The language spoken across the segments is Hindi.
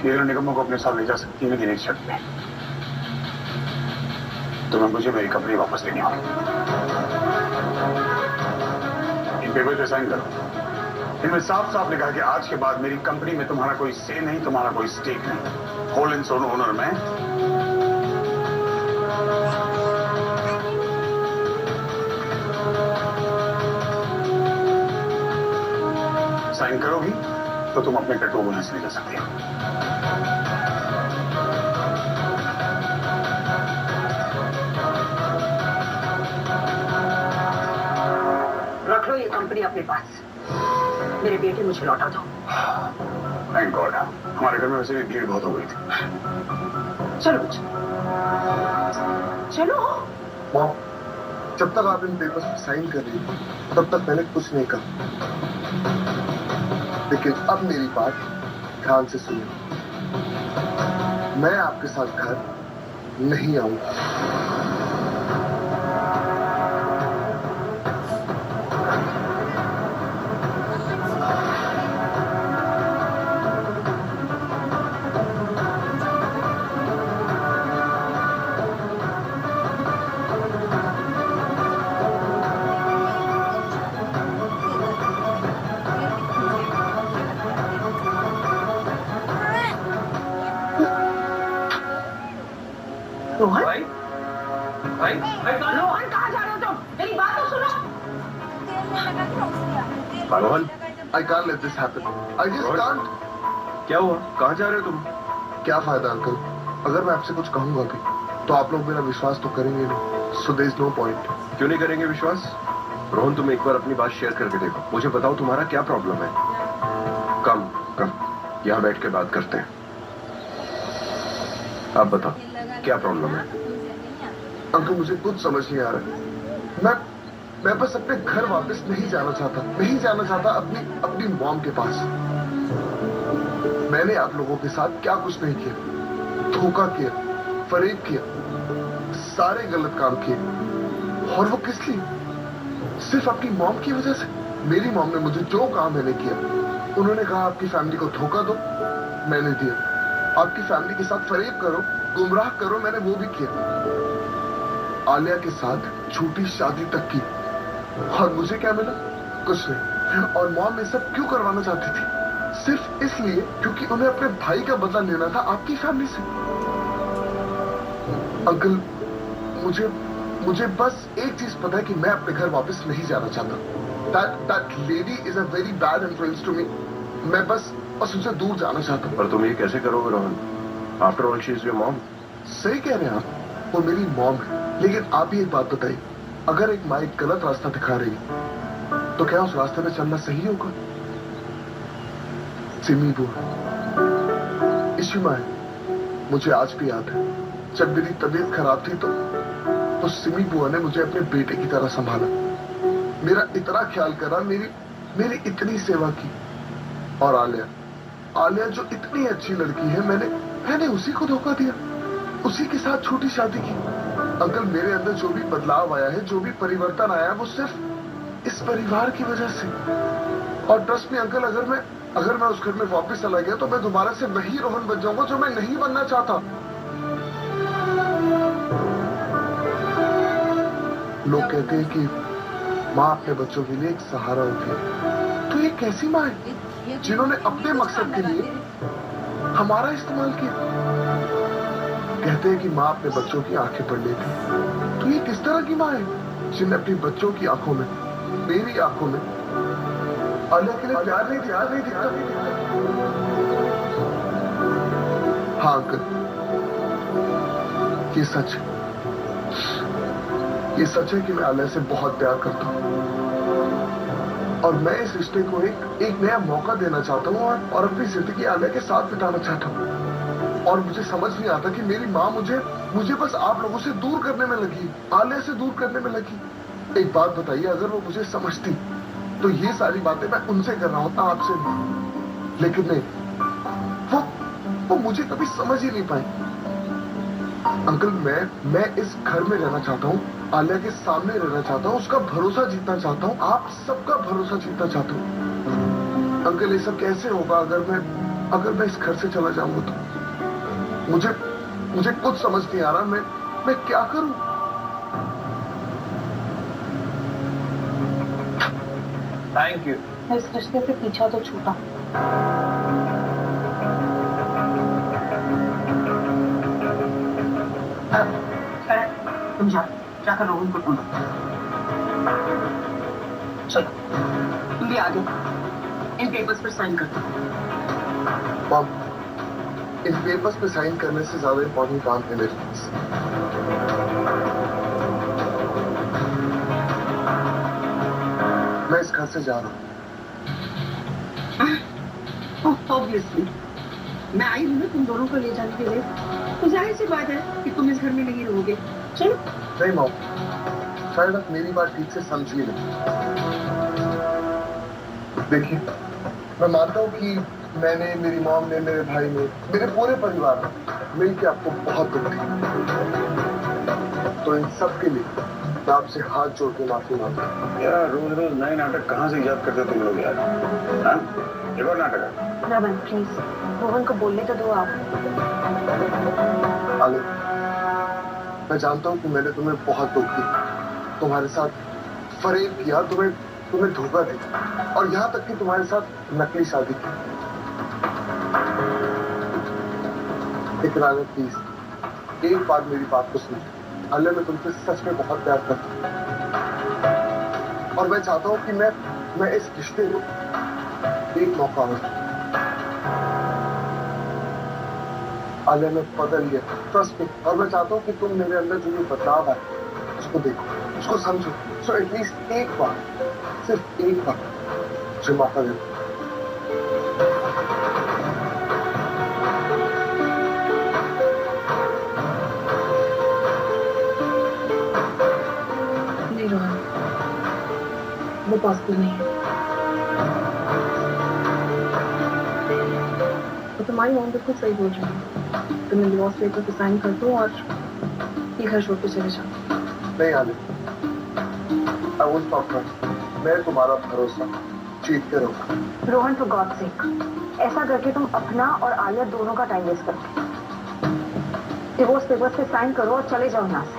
ये निगमों को अपने साथ ले जा सकती है, लेकिन एक शर्त पे। तुम्हें मुझे मेरी कंपनी वापस देनी होगी। इन पेपर पे साइन करो। इनमें साफ साफ लिखा है कि आज के बाद मेरी कंपनी में तुम्हारा कोई से नहीं, तुम्हारा कोई स्टेक नहीं। होल एंड सोल ओनर मैं। साइन करोगी तो तुम अपने पेट्रोल बोनस ले जा सकते हो। रख लो ये कंपनी अपने पास। मेरे बेटे मुझे लौटा दो। Thank God. हमारे घर में वैसे भी भीड़ बहुत हो गई थी। चलो चलो। मॉम, जब तक आप इन पेपर्स पर साइन कर रही थी तब तक मैंने कुछ नहीं कहा, लेकिन अब मेरी बात ध्यान से सुनिए। मैं आपके साथ घर नहीं आऊंगा। रोहन, भाई रोहन कहाँ जा रहे हो तुम? मेरी बात तो सुनो। Rohan, I can't let this happen. I just can't. क्या हुआ? कहाँ जा रहे हो तुम? क्या फायदा अंकल? अगर मैं आपसे कुछ कहूंगा भी तो आप लोग मेरा विश्वास तो करेंगे नहीं। So there is no point. क्यों नहीं करेंगे विश्वास? रोहन, तुम एक बार अपनी बात शेयर करके देखो। मुझे बताओ तुम्हारा क्या प्रॉब्लम है। कम यहाँ बैठ के बात करते हैं। आप बताओ क्या प्रॉब्लम है? अंकल, मुझे कुछ समझ नहीं आ रहा। मैं बस अपने घर वापस नहीं जाना चाहता अपनी मॉम के पास। मैंने आप लोगों के साथ क्या कुछ नहीं किया। धोखा किया, फरेब किया, सारे गलत काम किए। और वो किस लिए? सिर्फ अपनी मॉम की वजह से। मेरी मॉम ने मुझे जो काम मैंने किया, उन्होंने कहा आपकी फैमिली को धोखा दो, मैंने दिया। आपकी फैमिली के साथ फरेब करो, गुमराह करो, मैंने वो भी किया। आलिया के साथ झूठी शादी तक की। और मुझे क्या मिला? कुछ नहीं। और मॉम ये सब क्यों करवाना चाहती थी? सिर्फ इसलिए क्योंकि उन्हें अपने भाई का बदला लेना था आपकी फैमिली से। अंकल, मुझे बस एक चीज पता है कि मैं अपने घर वापस नहीं जाना चाहता। That lady is a very bad influence to me. मैं बस उससे दूर जाना चाहता हूँ। पर तुम ये कैसे करोगे Rohan? After all she is your mom. सही कह रहे हैं आप, वो मेरी मॉम है। लेकिन आप ही एक बात बताइए, अगर एक माँ एक गलत रास्ता दिखा रही है तो क्या उस रास्ते पे चलना सही होगा? सिमी बुआ, इसी माँ है। मुझे आज भी याद है जब मेरी तबीयत खराब थी तो सिमी बुआ ने मुझे अपने बेटे की तरह संभाला, मेरा इतना ख्याल करा, मेरी इतनी सेवा की। और आलिया जो इतनी अच्छी लड़की है, मैंने उसी को धोखा दिया, उसी के साथ छोटी शादी की। अंकल, मेरे अंदर जो भी बदलाव आया है, जो भी परिवर्तन आया है, वो सिर्फ इस परिवार की वजह से। और ट्रस्ट में अंकल, अगर मैं उस घर में वापस चला गया तो मैं दोबारा से वही रोहन बन जाऊंगा जो मैं नहीं बनना चाहता। लोग कहते हैं कि माँ अपने बच्चों के लिए एक सहारा होती है। तो ये कैसी माँ है जिन्होंने अपने मकसद के लिए हमारा इस्तेमाल किया? कहते हैं कि माँ अपने बच्चों की आंखें पढ़ लेती। तो ये किस तरह की माँ है जिन्हें अपनी बच्चों की आंखों में, मेरी आंखों में आलिया के लिए प्यार नहीं दिखता? हाँ अंकल, ये सच है कि मैं आलिया से बहुत प्यार करता हूँ। और मैं इस रिश्ते को एक नया मौका देना चाहता हूँ और अपनी जिंदगी आलिया के साथ बिताना चाहता हूँ। और मुझे समझ नहीं आता कि मेरी माँ मुझे बस आप लोगों से दूर करने में लगी, आलिया से दूर करने में लगी। एक बात बताइए, अगर वो मुझे समझती तो ये सारी बातें मैं उनसे कर रहा होता, आपसे नहीं। लेकिन नहीं, वो मुझे कभी समझ ही नहीं पाई। अंकल, मैं इस घर में रहना चाहता हूँ, आलिया के सामने रहना चाहता हूँ, उसका भरोसा जीतना चाहता हूँ, आप सबका भरोसा जीतना चाहता हूँ। अंकल, ये सब कैसे होगा अगर अगर मैं इस घर से चला जाऊंगा तो मुझे कुछ समझ नहीं आ रहा, मैं क्या करूं? Thank you. इस रिश्ते से पीछा तो छूटा। तुम जाकर रोहन को ढूंढो। चलो तुम भी आगे इन पेपर्स पर साइन कर दो। मॉम, इन पेपर्स पे साइन करने से ज्यादा इंपॉर्टेंट काम है मेरे पास। मैं इस घर से जा रहा हूँ। ऑब्वियसली मैं आई हूँ ना तुम दोनों को ले जाने के लिए, तो जाहिर सी बात है कि तुम इस घर में नहीं रहोगे। चलो। नहीं मॉम, शायद आप मेरी बात ठीक से समझिए नहीं। देखिए, मैं मानता हूँ कि मैंने, मेरी मॉम ने, मेरे भाई ने, मेरे पूरे परिवार ने मिलकर आपको बहुत दुख दिया। तो इन सब के लिए मैं आपसे हाथ जोड़ के माफी मांगता हूँ। यार रोज रोज नए नाटक कहाँ से इजाद करते तुम लोग यार? हाँ? एक और नाटक है? रमन प्लीज रोहन को बोलने तो दो आप। आलिया, मैं जानता हूँ कि मैंने तुम्हें बहुत दुख दिया, तुम्हारे साथ फरेब किया, तुम्हें धोखा दिया और यहाँ तक कि तुम्हारे साथ नकली शादी की। लेकिन आलिया प्लीज एक बार मेरी बात को सुनो। आलिया, मैं तुमसे सच में बहुत प्यार करता हूँ और मैं चाहता हूँ कि मैं इस रिश्ते को एक मौका हो। आलिया, मैं बदल गया, ट्रस्ट मी, और मैं चाहता हूँ कि तुम मेरे अंदर जो ये बदलाव है उसको देखो, उसको समझो। सो एटलीस्ट एक बार, सिर्फ एक बार मुझे मौका दे। नहीं रोहन, वो पॉसिबल नहीं है। तो तुम्हारी मॉम बिल्कुल सही बोल रही है। तुम डिवोर्स पेपर पे साइन कर दो और ये घर छोड़ के चले जाओ। नहीं Alia, I won't stop her. मैं तुम्हारा भरोसा जीत के रहूंगा। रोहन फॉर गॉड सेक, ऐसा करके तुम अपना और आलिया दोनों का टाइम वेस्ट करो। डिवोर्स पेपर्स पे साइन करो और चले जाओ यहाँ से।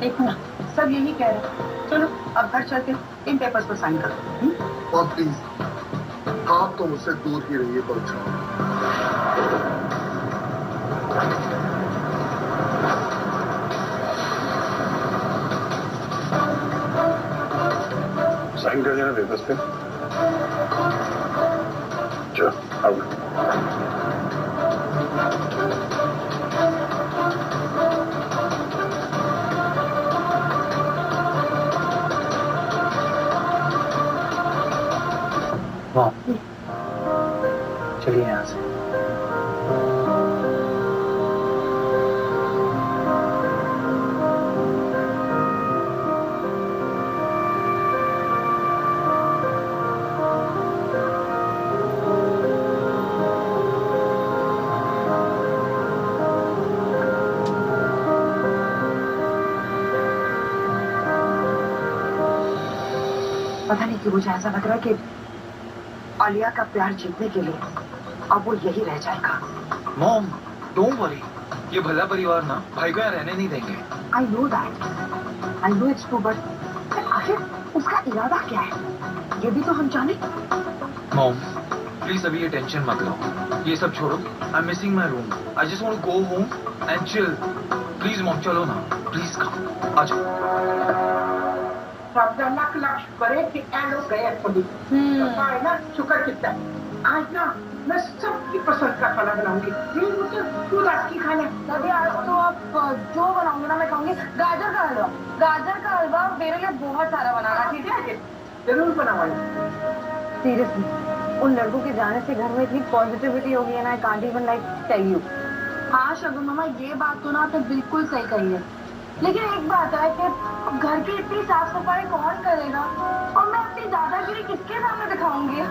देखो ना, सब यही कह रहे हैं। चलो अब घर चल के इन पेपर्स पर साइन करो। और प्लीज आप तो मुझसे दूर ही रहिए बच्चों। साइन कर देना पेपर्स पे। चलो आओ। चलिए यहाँ से। पता नहीं क्यों मुझे ऐसा लग रहा है कि आलिया का प्यार जीतने के लिए अब वो यही रह जाएगा। मॉम, डोंट वरी, ये भला परिवार ना भाई को यहाँ रहने नहीं देंगे। I know that, I know it's true, but आखिर उसका इरादा क्या है ये भी तो हम जाने। मॉम प्लीज अभी ये टेंशन मत लो, ये सब छोड़ो। I am missing my room, I just want to go home and chill. Please mom चलो ना, प्लीज कम, आ जाओ। लाख लाख शुक्र है कि ए लोग गए खुद ही ना। शुक्र कितना आज ना मैं सबकी पसंद का खाना बनाऊंगी। तू रात की खाना अभी तो आप जो बनाऊंगी ना मैं कहूंगी गाजर का हलवा। गाजर का हलवा मेरे लिए बहुत सारा बनाना, ठीक है? जरूर बनाऊंगी। सीरियसली उन लड़कों के जाने से घर में इतनी पॉजिटिविटी हो गई है ना, I can't even like tell you. हाँ शगुन मामा, ये बात तो ना आपने बिल्कुल सही कही है, लेकिन एक बात है कि घर की इतनी साफ सफाई कौन करेगा और मैं अपनी दादागिरी किसके सामने दिखाऊंगी?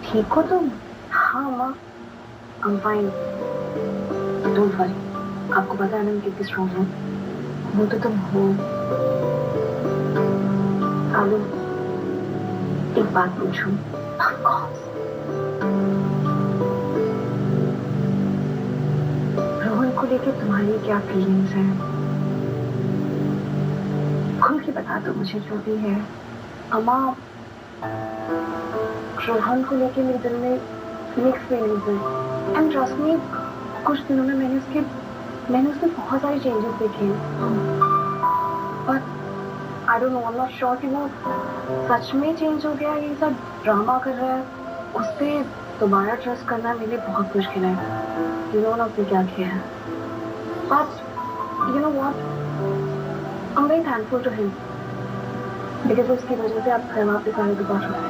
ठीक हो तुम? हाँ माँ, I'm fine. डोंट वरी, आपको पता है ना मैं कितनी स्ट्रॉन्ग हूँ। वो तो तुम हो। आलू, एक बात पूछूं? रोहन को लेके तुम्हारी क्या फीलिंग्स हैं? खुल के बता दो मुझे जो भी है। अम्मा, रोहन को लेके मेरे दिल में मिक्स फीलिंग्स है। एंड ट्रस्ट मी, कुछ दिनों में मैंने उसमें बहुत सारे चेंजेस देखे हैं। पर I don't know, I am not sure कि वो सच में चेंज हो गया, ये सब ड्रामा कर रहा है। उस पर दोबारा ट्रस्ट करना मेरे लिए बहुत मुश्किल है। यू नो ना उसने क्या किया है। But you know what, I am very thankful to him, because उसकी वजह से आप घर वापस आने को पहुंच रहे हैं।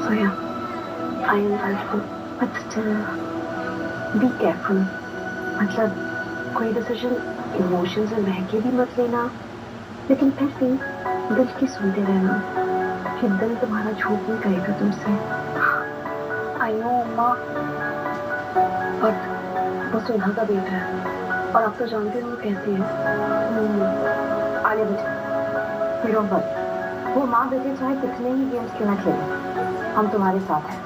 सो या, I am thankful, but still be careful. मतलब कोई डिसीजन इमोशन से बहके भी मत लेना, लेकिन फिर भी दिल की सुनते रहना कि दिल तुम्हारा झूठ नहीं कहेगा तुमसे। आई नो अम्मा, बट वो सुधा का बेटा है और आप तो जानते हो वो कैसी है। आलिया बेटे, मेरा बस वो माँ बेटे चाहे कितने ही गेम्स क्यों ना खेले, हम तुम्हारे साथ हैं।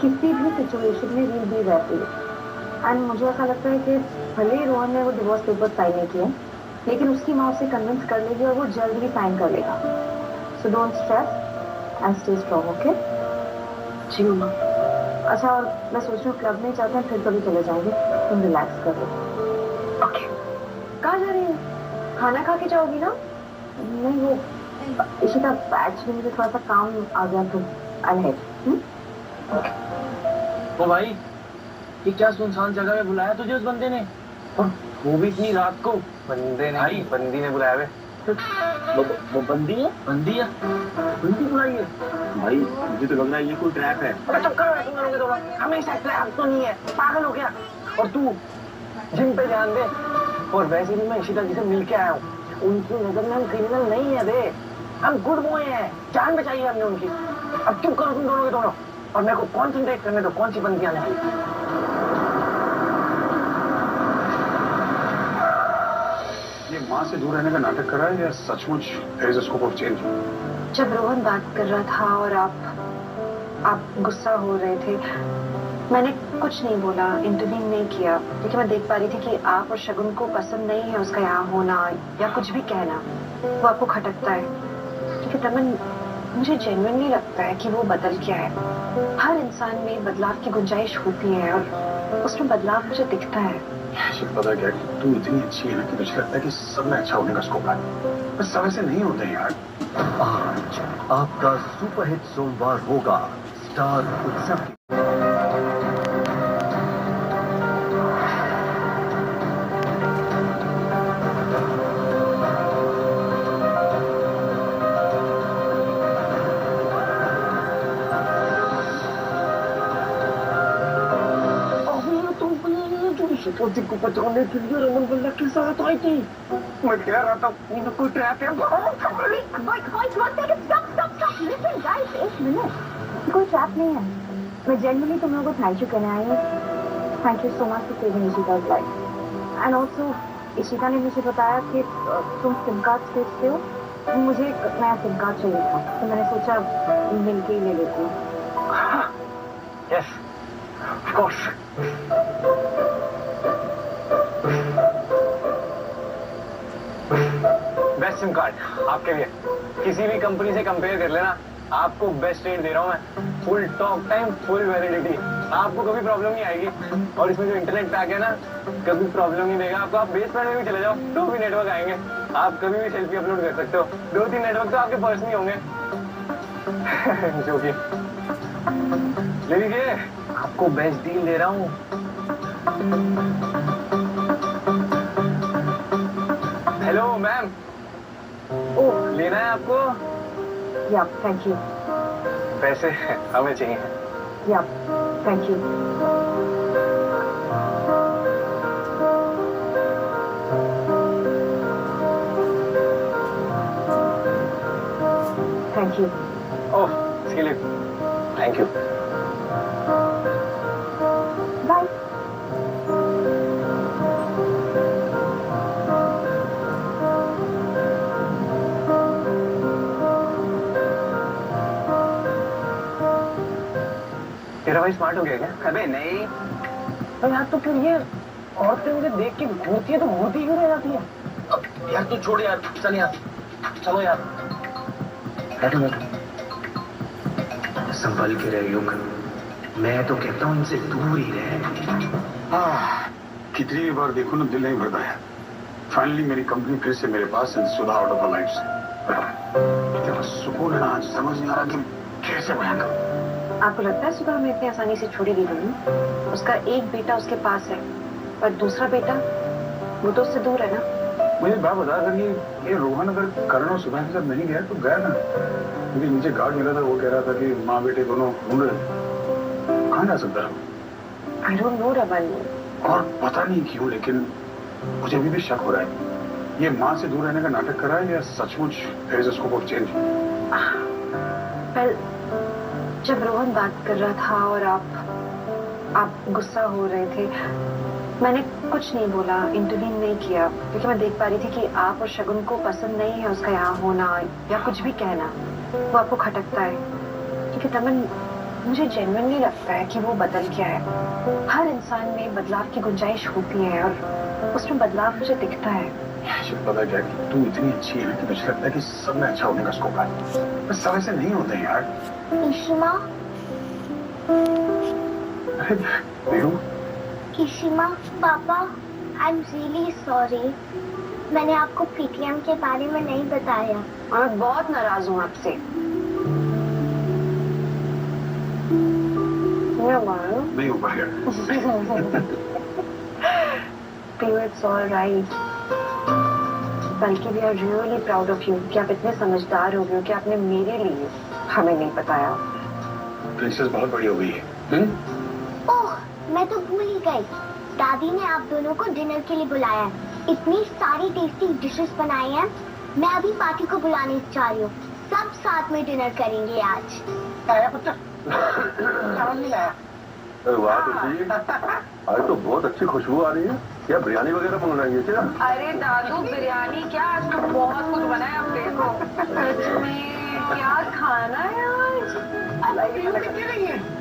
किसी भी सिचुएशन में वील बी रहती है। एंड मुझे ऐसा लगता है कि भले ही रोहन ने वो डिवोर्स पेपर साइन नहीं किए, लेकिन उसकी माँ उसे कन्विंस कर लेगी और वो जल्द ही साइन कर लेगा। So don't stress and stay strong, okay? जी मम्मा। अच्छा, और मैं सोच रही हूँ क्लब में जाते हैं, फिर कभी चले जाएंगे, तुम रिलैक्स कर लो। ओके। कहाँ जा रही है? खाना खा के जाओगी ना? नहीं, वो इशिता बैच में मुझे थोड़ा सा काम आ गया तो आई हेड। ओ भाई, ये क्या सुनसान जगह में बुलाया तुझे उस बंदे ने, और वो भी इतनी रात को? बंदे नहीं, बंदी ने बुलाया वे। वो बंदी है? बंदी है? बंदी बुलाई है? भाई मुझे तो लग रहा है ये कोई ट्रैप है। अबे चुप करो तुम लोग दोनों, हमेशा ट्रैप तो नहीं है, पागल हो गया। और तू जिम पे ध्यान दे। और वैसे भी मैं इशिता जी से मिल के आया हूँ, उनकी नजर में हम क्रिमिनल नहीं है बे, हम गुड बॉय हैं, जान बचाई है हमने उनकी। अब चुप करो तुम दोनों के दोनों, और मेरे को कॉन्सेंट्रेट करने दो कौन सी बंदी आने वाली। ये माँ से दूर रहने का नाटक कर रहा है या सचमुच there is a scope of change? जब रोहन बात कर रहा था और आप गुस्सा हो रहे थे, मैंने कुछ नहीं बोला, इंटरवीन नहीं किया, क्योंकि मैं देख पा रही थी कि आप और शगुन को पसंद नहीं है उसका यहाँ होना या कुछ भी कहना, वो आपको खटकता है। क्योंकि तमन, मुझे जेन्युइनली लगता है कि वो बदल गया है। हर इंसान में बदलाव की गुंजाइश होती है और उसमें बदलाव मुझे दिखता है। पता क्या कि तू इतनी अच्छी है ना कि मुझे लगता है कि सब में अच्छा होने का स्कोप है, बस सब ऐसे नहीं होते हैं यार। आज आपका सुपरहिट सोमवार होगा स्टार उत्सव की। शिकोजी को बचाने के लिए रमन बल्ला के साथ आई थी। मैं कह रहा था ये कोई ट्रैप है। कोई ट्रैप नहीं है। मैं जेन्युइनली तुम लोगों को थैंक यू कहने आई हूँ। Thank you so much for saving इशिता's लाइफ। एंड ऑल्सो इशिता ने मुझे बताया कि तुम सिम कार्ड बेचते हो। मुझे एक नया सिम कार्ड चाहिए था, तो मैंने सोचा मिलके ही ले लेती हूँ। Yes, of course. Best SIM card आपके लिए, किसी भी कंपनी से कंपेयर कर लेना, आपको बेस्ट रेट दे रहा हूँ मैं। Full talk time, full validity, आपको कभी प्रॉब्लम नहीं आएगी। और इसमें जो इंटरनेट पैक है ना, कभी प्रॉब्लम नहीं देगा आपको। आप बेसबैंड में भी चले जाओ तो भी नेटवर्क आएंगे, आप कभी भी सेल्फी अपलोड कर सकते हो। 2-3 नेटवर्क तो आपके पर्सनली होंगे। जो कि ले लीजिए, आपको बेस्ट डील दे रहा हूँ। हेलो मैम, ओह लेना है आपको? या थैंक यू। पैसे हमें चाहिए। या thank you. Thank you. Oh इसके लिए थैंक यू। बाय। भाई स्मार्ट हो गया क्या? अबे नहीं, तो यार तो फिर ये औरतें मुझे देख के घूरती है तो घूरती क्यों रह जाती है? अब यार तू छोड़ यार, चल यार, चलो यार, बैठो बैठो, संभल के रह युग, मैं तो कहता हूँ इनसे दूर ही रहे। कितनी भी बार देखो ना दिल नहीं भरता है। फाइनली मेरी कंपनी फिर से मेरे पास है, सुधा आउट ऑफ लाइफ से। क्या सुकून है ना, आज समझ नहीं आ रहा कि कैसे बयान करूं। आपको लगता है सुधा मैं इतनी आसानी से छोड़ेगी नहीं? उसका एक बेटा उसके पास है, पर दूसरा बेटा वो तो उससे दूर है ना। मुझे बात बता, अगर ये रोहन अगर करण और सुधा के साथ नहीं गया तो गया ना, क्योंकि मुझे गार्ड मिला था, वो कह रहा था कि माँ बेटे दोनों ढूंढ रहे। कहाँ जा सकता है? I don't know Raman. और पता नहीं क्यों, लेकिन मुझे अभी भी शक हो रहा है, ये माँ से दूर रहने का नाटक कर रहा है या सचमुच there is a scope of change. Well, जब रोहन बात कर रहा था और आप गुस्सा हो रहे थे, मैंने कुछ नहीं बोला, इंटरवीन नहीं किया, क्योंकि मैं देख पा रही थी कि आप और शगुन को पसंद नहीं है उसका यहाँ होना या कुछ भी कहना, वो आपको खटकता है। क्योंकि तमन, मुझे जेन्युइनली लगता है कि वो बदल गया है। हर इंसान में बदलाव की गुंजाइश होती है और उसमें बदलाव मुझे दिखता है। मुझे पता क्या कि तू इतनी अच्छी है कि मुझे लगता है कि सब में अच्छा होने का स्कोप है, बस सब ऐसे नहीं होते हैं यार। इशिमा, वीरू, इशिमा, पापा, आई एम रियली सॉरी। मैंने आपको पीटीएम के बारे में नहीं बताया। और मैं बहुत नाराज हूँ आपसे। नहीं हो पाएगा। It's all right. बल्कि we are really proud of you कि आप इतने समझदार हो गए हो कि आपने मेरे लिए हमें नहीं बताया। प्रिंसेस बहुत बड़ी हो गई है। ओह, मैं तो भूल ही गई। दादी ने आप दोनों को डिनर के लिए बुलाया है। इतनी सारी टेस्टी डिशेस बनाई हैं। मैं अभी पार्टी को बुलाने जा रही हूँ। सब साथ में डिनर करेंगे आज। आया पुत्र, चावल नहीं लाया। वाह तुलसी, आज तो बहुत अच्छी खुशबू आ रही है। क्या बिरयानी वगैरह मंगवाई है क्या? अरे दादू, बिरयानी क्या, आज तो बहुत कुछ बना है। आप देखो, सच में क्या खाना है आज।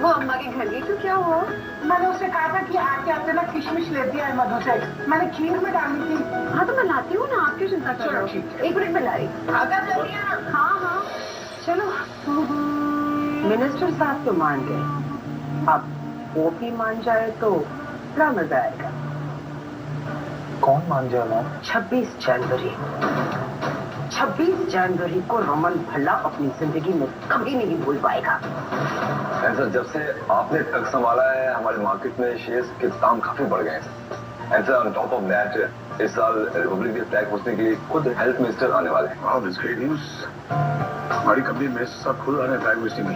वो अम्मा के घर गई तो क्या हुआ? मैंने उसे कहा था कि आते आते ना किशमिश लेती है मधु से। मैंने खीर में डाली थी। हाँ तो मैं लाती हूँ ना, आप क्यों चिंता कर रहे हो? एक मिनट में ला रही। हाँ हाँ चलो। मिनिस्टर साहब तो मान गए, अब वो भी मान जाए तो बड़ा मजा आएगा। कौन मान जाए मैम? 26 जनवरी को रमन भल्ला अपनी जिंदगी में कभी नहीं भूल पाएगा। सर, जब से आपने ट्रक संभाला है हमारे मार्केट में शेयर्स के दाम काफी बढ़ गए हैं sir. And sir, on top of that, इस साल रिपब्लिक डे फ्लैग होस्टिंग के लिए खुद हेल्थ मिनिस्टर आने वाले हैं। वाह, दिस ग्रेट न्यूज़। हमारी कंपनी में सब खुद आ रहे हैं फ्लैग होस्टिंग में।